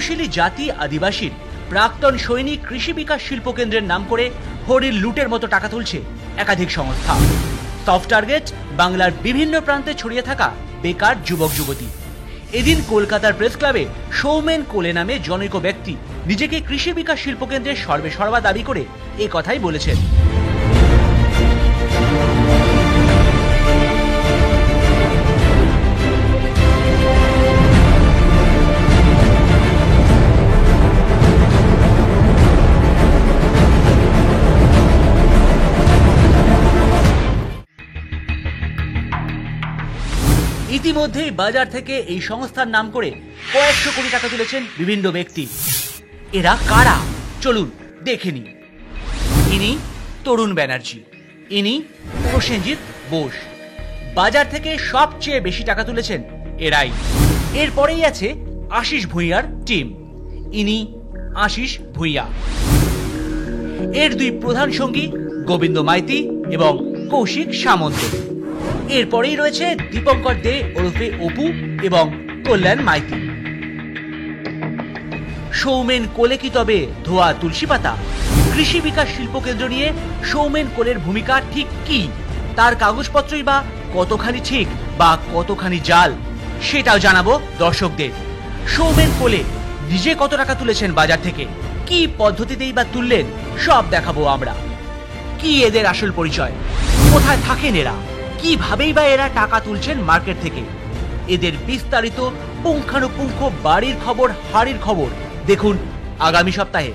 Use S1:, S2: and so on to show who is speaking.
S1: তপশিলি জাতি আদিবাসীর প্রাক্তন সৈনিক কৃষি বিকাশ শিল্প কেন্দ্রের নাম করে হরির লুটের মতো টাকা তুলছে একাধিক সংস্থা। সফট টার্গেট বাংলার বিভিন্ন প্রান্তে ছড়িয়ে থাকা বেকার যুবক যুবতী। এদিন কলকাতার প্রেস ক্লাবে সৌমেন কোলে নামে জনৈক ব্যক্তি নিজেকে কৃষি বিকাশ শিল্প কেন্দ্রের সর্বেসর্বা দাবি করে এ কথাই বলেছেন। ইতিমধ্যেই বাজার থেকে এই সংস্থার নাম করে কয়েকশো কোটি টাকা তুলেছেন বিভিন্ন ব্যক্তি। এরা কারা চলুন দেখে নিন। ইনি তরুণ ব্যানার্জি, ইনি প্রসেনজিৎ বোস। বাজার থেকে সবচেয়ে বেশি টাকা তুলেছেন এরাই। এরপরেই আছে আশিস ভূঁইয়ার টিম, ইনি আশিস ভূঁইয়া। এর দুই প্রধান সঙ্গী গোবিন্দ মাইতি এবং কৌশিক সামন্ত। এরপরেই রয়েছে দীপঙ্কর দে ওরফে অপু এবং কল্যাণ মাইতি। সৌমেন কোলে কি তবে ধোয়া তুলসী পাতা? কৃষি বিকাশ শিল্প কেন্দ্র নিয়ে সৌমেন কোলের ভূমিকা ঠিক কি? তার কাগজপত্রই বা কতখানি ঠিক বা কতখানি জাল, সেটাও জানাবো দর্শকদের। সৌমেন কোলে নিজে কত টাকা তুলেছেন বাজার থেকে, কি পদ্ধতিতেই বা তুললেন, সব দেখাবো আমরা। কি এদের আসল পরিচয়, কোথায় থাকেন এরা, কিভাবেই বা এরা টাকা তুলছেন মার্কেট থেকে, এদের বিস্তারিত পুঙ্খানুপুঙ্খ বাড়ির খবর হাড়ির খবর দেখুন আগামী সপ্তাহে।